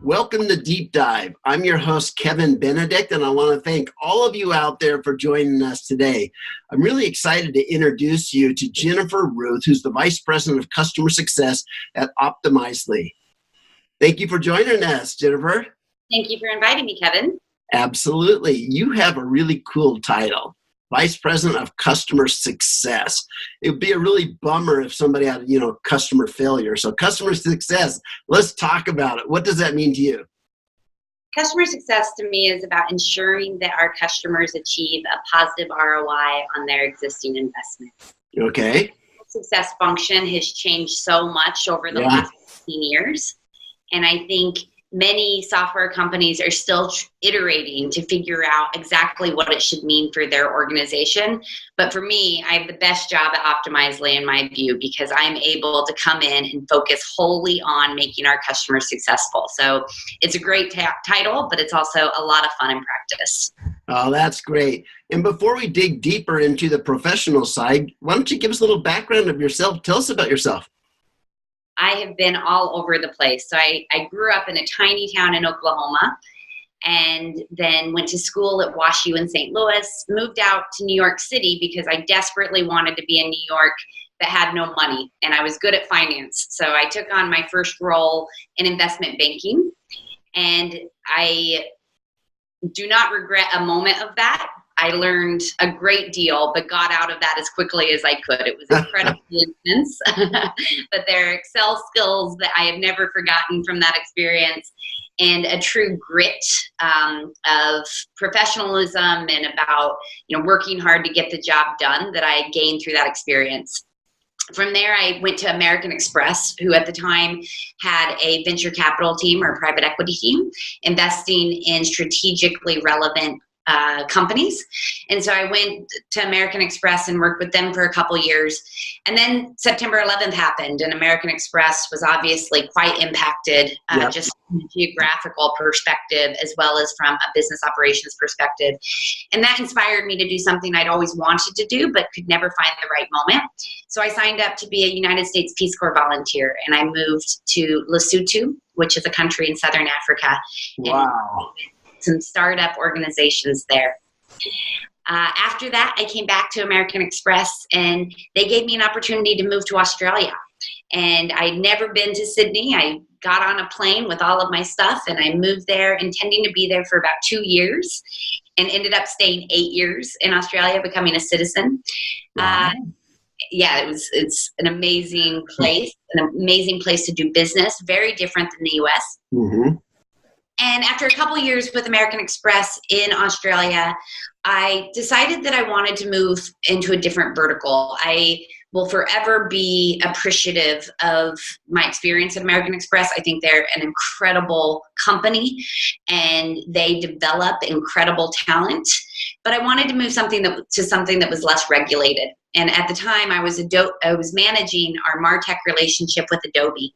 Welcome to Deep Dive. I'm your host, Kevin Benedict, and I want to thank all of you out there for joining us today. I'm really excited to introduce you to Jennifer Ruth, who's the Vice President of Customer Success at Optimizely. Thank you for joining us, Jennifer. Thank you for inviting me, Kevin. Absolutely. You have a really cool title, Vice President of Customer Success. It would be a really bummer if somebody had, customer failure. So customer success, let's talk about it. What does that mean to you? Customer success to me is about ensuring that our customers achieve a positive ROI on their existing investments. Okay. Success function has changed so much over the last 15 years. And I think many software companies are still iterating to figure out exactly what it should mean for their organization. But for me, I have the best job at Optimizely in my view, because I'm able to come in and focus wholly on making our customers successful. So it's a great title, but it's also a lot of fun in practice. Oh, that's great. And before we dig deeper into the professional side, why don't you give us a little background of yourself? Tell us about yourself. I have been all over the place. So I grew up in a tiny town in Oklahoma, and then went to school at WashU in St. Louis, moved out to New York City because I desperately wanted to be in New York that had no money, and I was good at finance. So I took on my first role in investment banking, and I do not regret a moment of that. I learned a great deal, but got out of that as quickly as I could. It was incredibly intense, but there are Excel skills that I have never forgotten from that experience, and a true grit of professionalism and about working hard to get the job done that I gained through that experience. From there, I went to American Express, who at the time had a venture capital team or private equity team investing in strategically relevant companies. And so I went to American Express and worked with them for a couple years. And then September 11th happened, and American Express was obviously quite impacted, just from a geographical perspective, as well as from a business operations perspective. And that inspired me to do something I'd always wanted to do, but could never find the right moment. So I signed up to be a United States Peace Corps volunteer, and I moved to Lesotho, which is a country in Southern Africa. Wow. Some startup organizations there. After that, I came back to American Express, and they gave me an opportunity to move to Australia. And I'd never been to Sydney. I got on a plane with all of my stuff, and I moved there intending to be there for about 2 years, and ended up staying 8 years in Australia, becoming a citizen. Wow. It's an amazing place to do business, very different than the US. Mm-hmm. And after a couple years with American Express in Australia, I decided that I wanted to move into a different vertical. I will forever be appreciative of my experience at American Express. I think they're an incredible company, and they develop incredible talent. But I wanted to move to something that was less regulated. And at the time, I was managing our MarTech relationship with Adobe.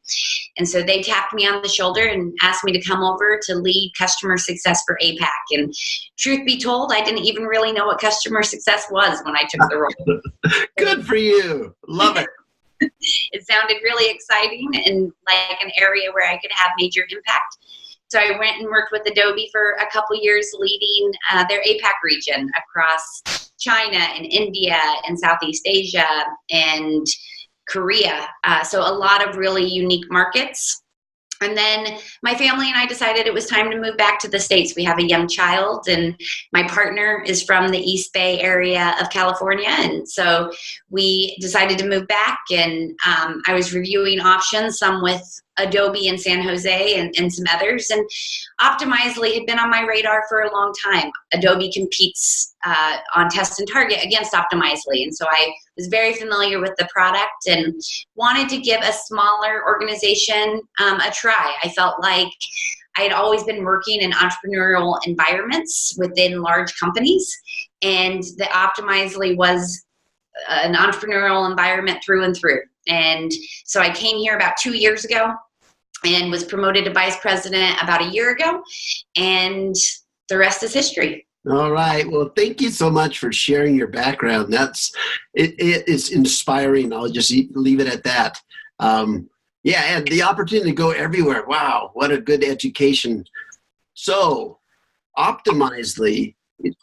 And so they tapped me on the shoulder and asked me to come over to lead customer success for APAC. And truth be told, I didn't even really know what customer success was when I took the role. Good for you. Love it. It sounded really exciting and like an area where I could have major impact. So I went and worked with Adobe for a couple years, leading their APAC region across China and India and Southeast Asia and Korea. So a lot of really unique markets. And then my family and I decided it was time to move back to the States. We have a young child, and my partner is from the East Bay area of California. And so we decided to move back, and I was reviewing options, some with Adobe in San Jose and some others. And Optimizely had been on my radar for a long time. Adobe competes on Test and Target against Optimizely. And so I was very familiar with the product and wanted to give a smaller organization a try. I felt like I had always been working in entrepreneurial environments within large companies, and that Optimizely was an entrepreneurial environment through and through. And so I came here about 2 years ago and was promoted to vice president about a year ago. And the rest is history. All right. Well, thank you so much for sharing your background. It's inspiring. I'll just leave it at that. Yeah, and the opportunity to go everywhere. Wow, what a good education. So, Optimizely,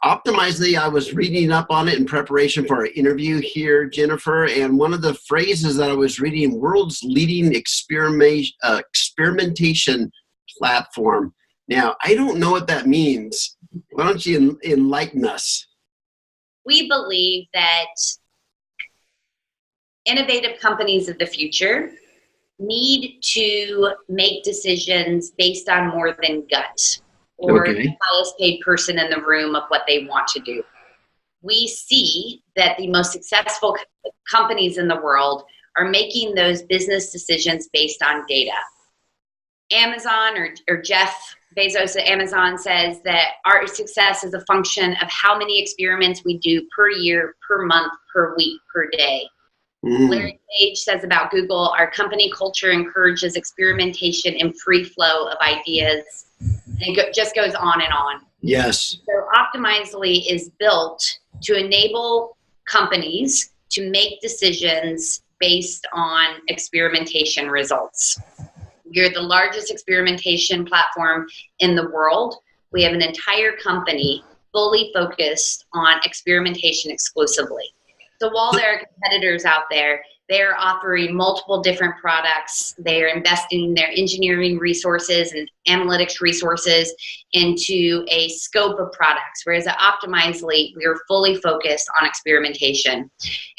I was reading up on it in preparation for our interview here, Jennifer, and one of the phrases that I was reading, world's leading experimentation platform. Now, I don't know what that means. Why don't you enlighten us? We believe that innovative companies of the future need to make decisions based on more than gut or the highest paid person in the room of what they want to do. We see that the most successful companies in the world are making those business decisions based on data. Amazon or Jeff Bezos at Amazon says that our success is a function of how many experiments we do per year, per month, per week, per day. Larry Page says about Google, our company culture encourages experimentation and free flow of ideas. And it just goes on and on. Yes. So Optimizely is built to enable companies to make decisions based on experimentation results. We're the largest experimentation platform in the world. We have an entire company fully focused on experimentation exclusively. So while there are competitors out there, they're offering multiple different products. They're investing their engineering resources and analytics resources into a scope of products, whereas at Optimizely, we are fully focused on experimentation.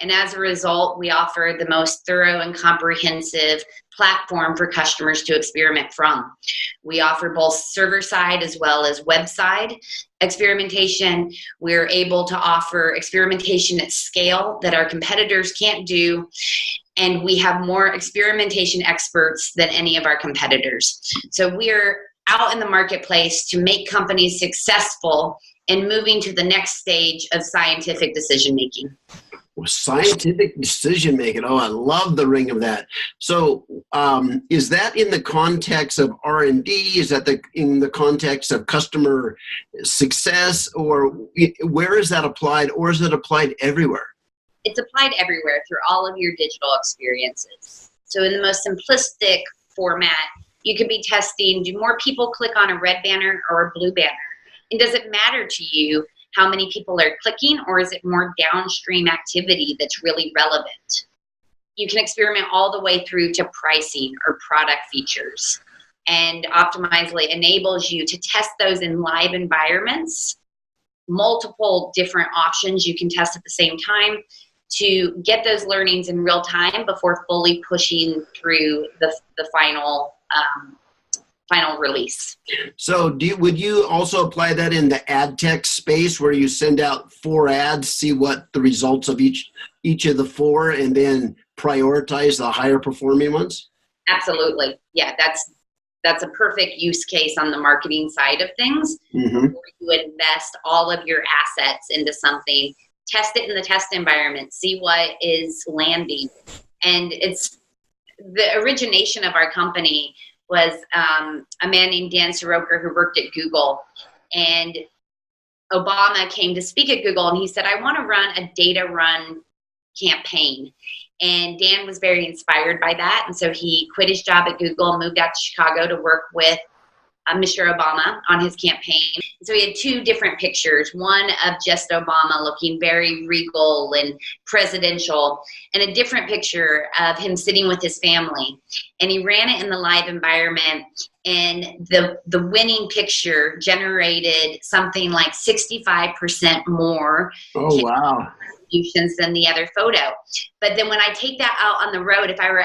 And as a result, we offer the most thorough and comprehensive platform for customers to experiment from. We offer both server-side as well as web-side experimentation. We're able to offer experimentation at scale that our competitors can't do. And we have more experimentation experts than any of our competitors. So we're out in the marketplace to make companies successful in moving to the next stage of scientific decision-making. Scientific decision making. Oh, I love the ring of that. So, is that in the context of R&D? Is that in the context of customer success, or where is that applied, or is it applied everywhere? It's applied everywhere through all of your digital experiences. So, in the most simplistic format, you could be testing: do more people click on a red banner or a blue banner? And does it matter to you how many people are clicking, or is it more downstream activity that's really relevant? You can experiment all the way through to pricing or product features. And Optimizely enables you to test those in live environments, multiple different options you can test at the same time to get those learnings in real time before fully pushing through the final release. So would you also apply that in the ad tech space where you send out 4 ads, see what the results of each of the 4, and then prioritize the higher performing ones? Absolutely. Yeah, that's a perfect use case on the marketing side of things. Mm-hmm. Where you invest all of your assets into something, test it in the test environment, see what is landing. And it's the origination of our company was a man named Dan Soroker who worked at Google. And Obama came to speak at Google, and he said, I want to run a data run campaign. And Dan was very inspired by that. And so he quit his job at Google and moved out to Chicago to work with Mr. Obama on his campaign. So he had 2 different pictures, one of just Obama looking very regal and presidential, and a different picture of him sitting with his family. And he ran it in the live environment, and the winning picture generated something like 65% more. Oh, wow. Than the other photo. But then when I take that out on the road, if I were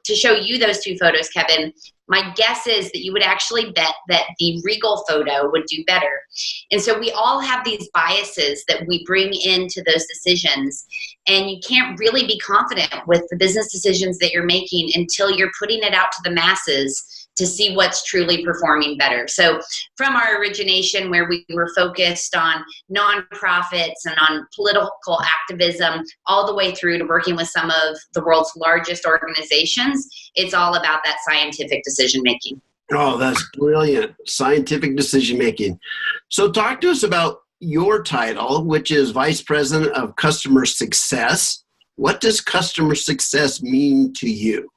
to show you those 2 photos, Kevin, my guess is that you would actually bet that the regal photo would do better. And so we all have these biases that we bring into those decisions, and you can't really be confident with the business decisions that you're making until you're putting it out to the masses to see what's truly performing better. So from our origination, where we were focused on nonprofits and on political activism, all the way through to working with some of the world's largest organizations, it's all about that scientific decision making. Oh, that's brilliant. Scientific decision making. So talk to us about your title, which is Vice President of Customer Success. What does customer success mean to you?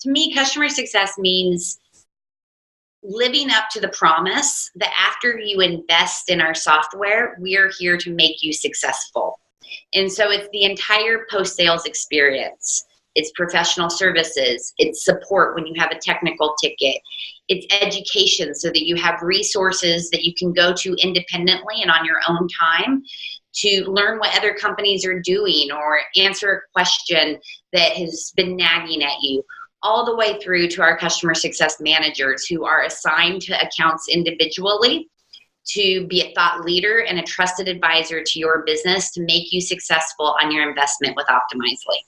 To me, customer success means living up to the promise that after you invest in our software, we're here to make you successful. And so it's the entire post-sales experience. It's professional services. It's support when you have a technical ticket. It's education so that you have resources that you can go to independently and on your own time to learn what other companies are doing or answer a question that has been nagging at you, all the way through to our customer success managers who are assigned to accounts individually to be a thought leader and a trusted advisor to your business to make you successful on your investment with Optimizely.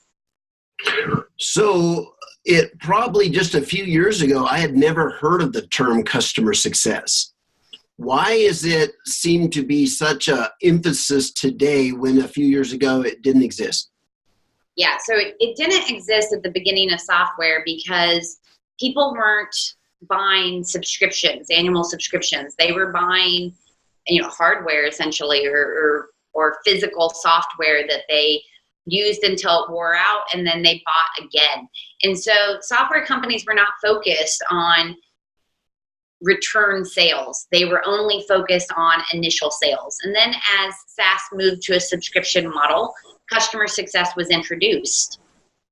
So it probably just a few years ago, I had never heard of the term customer success. Why is it seem to be such an emphasis today when a few years ago it didn't exist? Yeah, so it didn't exist at the beginning of software because people weren't buying subscriptions, annual subscriptions. They were buying, hardware essentially, or physical software that they used until it wore out and then they bought again. And so software companies were not focused on return sales. They were only focused on initial sales. And then as SaaS moved to a subscription model, customer success was introduced.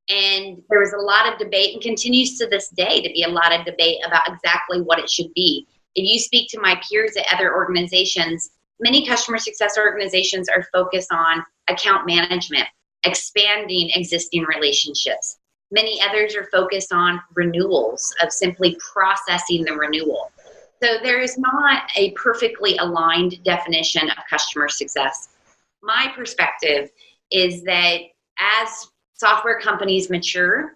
And there was a lot of debate, and continues to this day to be a lot of debate about exactly what it should be. If you speak to my peers at other organizations, many customer success organizations are focused on account management, expanding existing relationships. Many others are focused on renewals, of simply processing the renewal. So there is not a perfectly aligned definition of customer success. My perspective is that as software companies mature,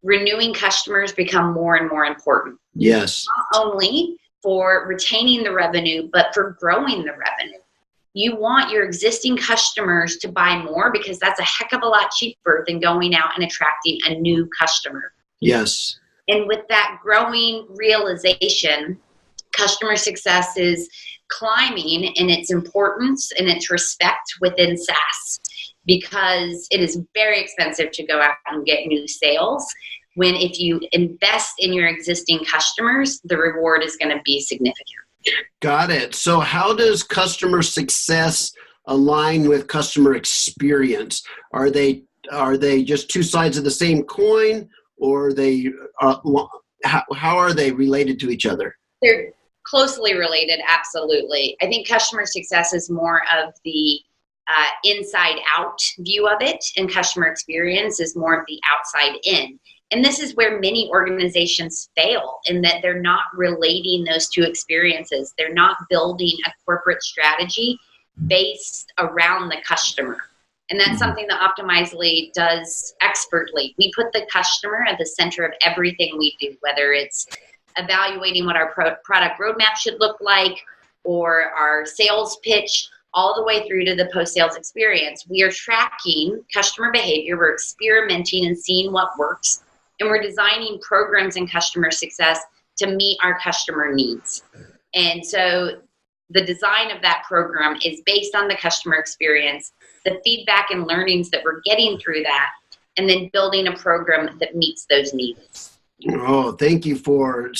renewing customers become more and more important. Yes. Not only for retaining the revenue, but for growing the revenue. You want your existing customers to buy more because that's a heck of a lot cheaper than going out and attracting a new customer. Yes. And with that growing realization, customer success is climbing in its importance and its respect within SaaS, because it is very expensive to go out and get new sales, when if you invest in your existing customers, the reward is going to be significant. Got it. So how does customer success align with customer experience? Are they just two sides of the same coin, or how are they related to each other? They're closely related, absolutely. I think customer success is more of the inside out view of it, and customer experience is more of the outside in. And this is where many organizations fail, in that they're not relating those two experiences. They're not building a corporate strategy based around the customer. And that's something that Optimizely does expertly. We put the customer at the center of everything we do, whether it's evaluating what our product roadmap should look like, or our sales pitch, all the way through to the post-sales experience. We are tracking customer behavior, we're experimenting and seeing what works, and we're designing programs in customer success to meet our customer needs. And so the design of that program is based on the customer experience, the feedback and learnings that we're getting through that, and then building a program that meets those needs. Oh, thank you for,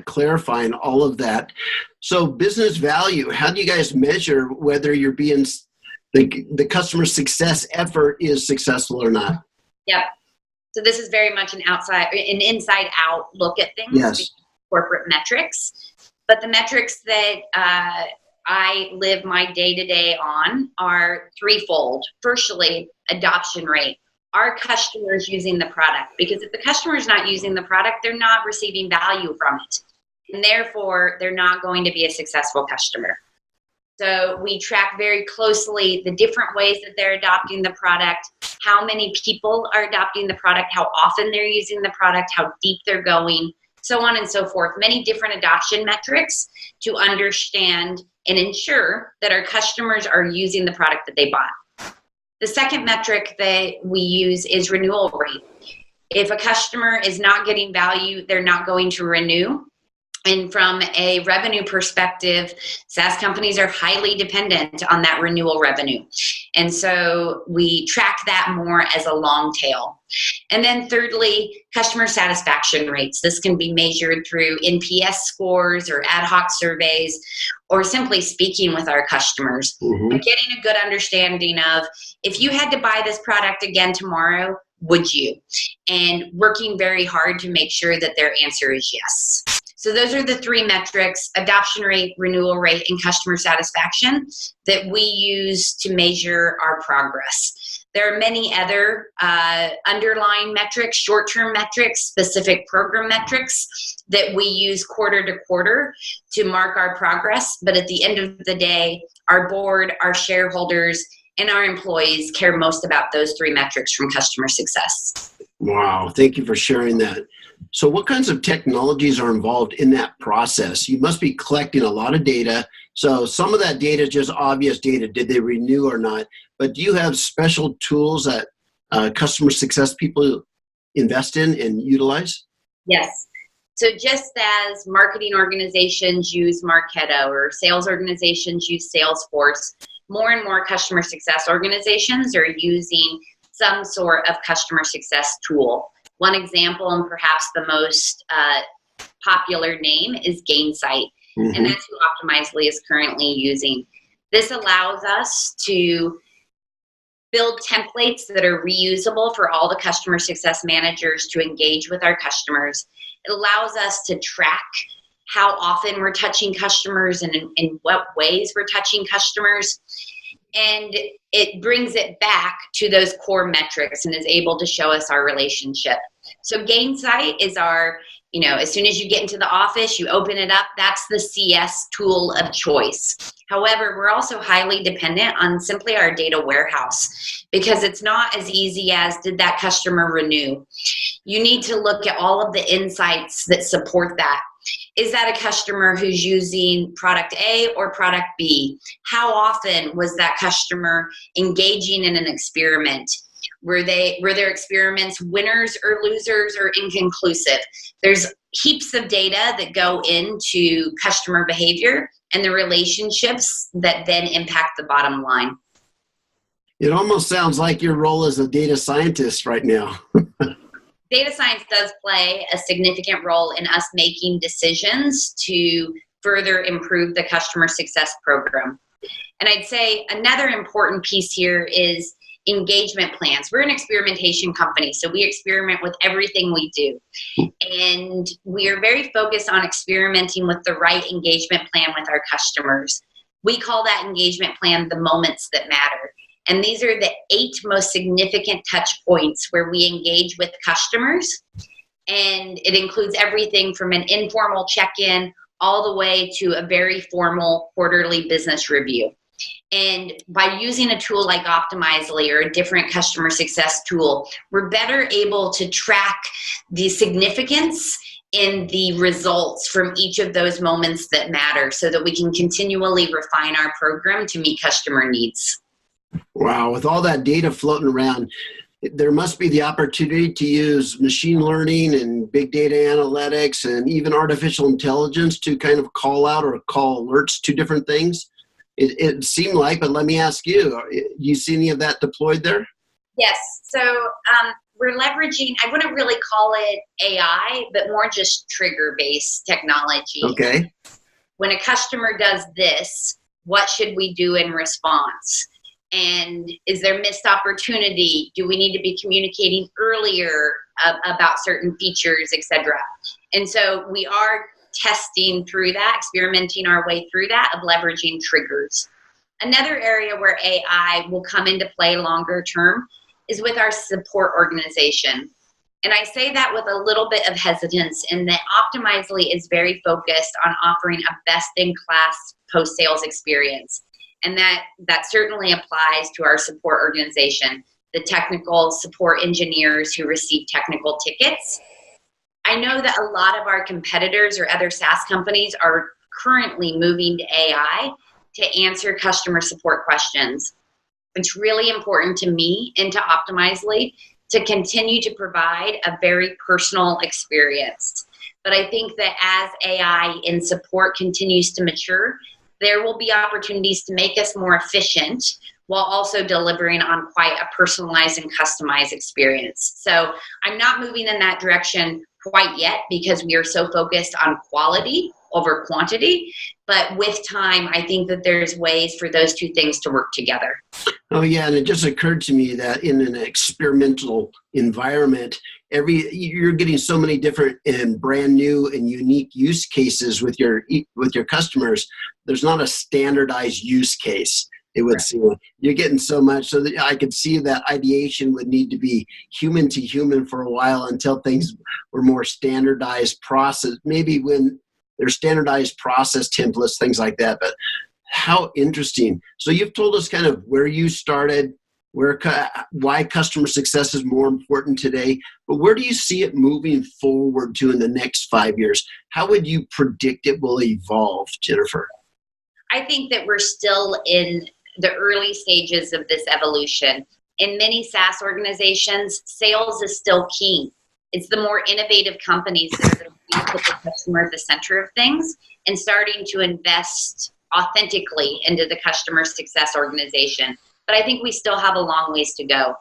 clarifying all of that. So business value, how do you guys measure whether you're being, the customer success effort is successful or not? Yep. So this is very much an inside out look at things. Yes. Corporate metrics. But the metrics that I live my day-to-day on are threefold. Firstly, adoption rate. Are customers using the product? Because if the customer is not using the product, they're not receiving value from it. And therefore, they're not going to be a successful customer. So we track very closely the different ways that they're adopting the product, how many people are adopting the product, how often they're using the product, how deep they're going, so on and so forth, many different adoption metrics to understand and ensure that our customers are using the product that they bought. The second metric that we use is renewal rate. If a customer is not getting value, they're not going to renew. And from a revenue perspective, SaaS companies are highly dependent on that renewal revenue. And so we track that more as a long tail. And then thirdly, customer satisfaction rates. This can be measured through NPS scores or ad hoc surveys, or simply speaking with our customers. Mm-hmm. And getting a good understanding of, if you had to buy this product again tomorrow, would you? And working very hard to make sure that their answer is yes. So those are the three metrics: adoption rate, renewal rate, and customer satisfaction, that we use to measure our progress. There are many other underlying metrics, short-term metrics, specific program metrics that we use quarter to quarter to mark our progress. But at the end of the day, our board, our shareholders, and our employees care most about those three metrics from customer success. Wow, thank you for sharing that. So what kinds of technologies are involved in that process? You must be collecting a lot of data. So some of that data is just obvious data. Did they renew or not? But do you have special tools that customer success people invest in and utilize? Yes. So just as marketing organizations use Marketo or sales organizations use Salesforce, more and more customer success organizations are using some sort of customer success tool. One example, and perhaps the most popular name, is Gainsight, Mm-hmm. and that's who Optimizely is currently using. This allows us to build templates that are reusable for all the customer success managers to engage with our customers. It allows us to track how often we're touching customers and in what ways we're touching customers. And it brings it back to those core metrics and is able to show us our relationship. So Gainsight is our, as soon as you get into the office, you open it up, that's the CS tool of choice. However, we're also highly dependent on simply our data warehouse, because it's not as easy as, did that customer renew? You need to look at all of the insights that support that. Is that a customer who's using product A or product B? How often was that customer engaging in an experiment? Were their experiments winners or losers or inconclusive? There's heaps of data that go into customer behavior and the relationships that then impact the bottom line. It almost sounds like your role as a data scientist right now. Data science does play a significant role in us making decisions to further improve the customer success program. And I'd say another important piece here is engagement plans. We're an experimentation company, so we experiment with everything we do. And we are very focused on experimenting with the right engagement plan with our customers. We call that engagement plan the moments that matter. And these are the 8 most significant touch points where we engage with customers. And it includes everything from an informal check-in all the way to a very formal quarterly business review. And by using a tool like Optimizely or a different customer success tool, we're better able to track the significance in the results from each of those moments that matter, so that we can continually refine our program to meet customer needs. Wow, with all that data floating around, there must be the opportunity to use machine learning and big data analytics and even artificial intelligence to kind of call out or call alerts to different things. It seemed like, but let me ask you, do you see any of that deployed there? Yes. So we're leveraging, I wouldn't really call it AI, but more just trigger-based technology. Okay. When a customer does this, what should we do in response? And is there missed opportunity? Do we need to be communicating earlier about certain features, etc.? And so we are testing through that, experimenting our way through that, of leveraging triggers. Another area where AI will come into play longer term is with our support organization. And I say that with a little bit of hesitance, in that Optimizely is very focused on offering a best-in-class post-sales experience. And that certainly applies to our support organization, the technical support engineers who receive technical tickets. I know that a lot of our competitors or other SaaS companies are currently moving to AI to answer customer support questions. It's really important to me and to Optimizely to continue to provide a very personal experience. But I think that as AI in support continues to mature, there will be opportunities to make us more efficient while also delivering on quite a personalized and customized experience. So I'm not moving in that direction quite yet because we are so focused on quality over quantity. But with time, I think that there's ways for those two things to work together. Oh, yeah. And it just occurred to me that in an experimental environment, you're getting so many different and brand new and unique use cases with your customers. There's not a standardized use case. It would seem you're getting so much, so that I could see that ideation would need to be human to human for a while until things were more standardized process. Maybe when there's standardized process templates, things like that. But how interesting. So you've told us kind of where you started, why customer success is more important today, but where do you see it moving forward to in the next 5 years? How would you predict it will evolve, Jennifer? I think that we're still in the early stages of this evolution. In many SaaS organizations, sales is still key. It's the more innovative companies that are going to put the customer at the center of things and starting to invest authentically into the customer success organization. But I think we still have a long ways to go.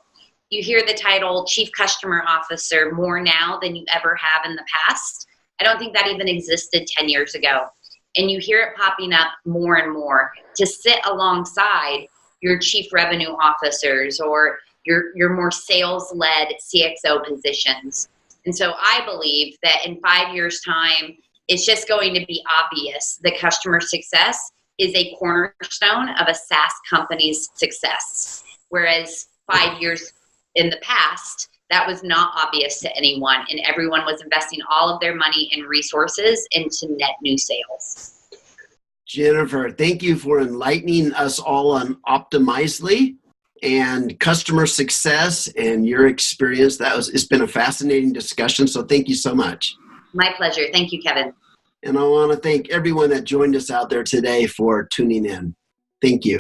You hear the title Chief Customer Officer more now than you ever have in the past. I don't think that even existed 10 years ago. And you hear it popping up more and more to sit alongside your chief revenue officers or your more sales-led CXO positions. And so I believe that in 5 years' time, it's just going to be obvious that customer success is a cornerstone of a SaaS company's success. Whereas 5 years in the past, that was not obvious to anyone, and everyone was investing all of their money and resources into net new sales. Jennifer, thank you for enlightening us all on Optimizely and customer success and your experience. It's been a fascinating discussion, so thank you so much. My pleasure. Thank you, Kevin. And I want to thank everyone that joined us out there today for tuning in. Thank you.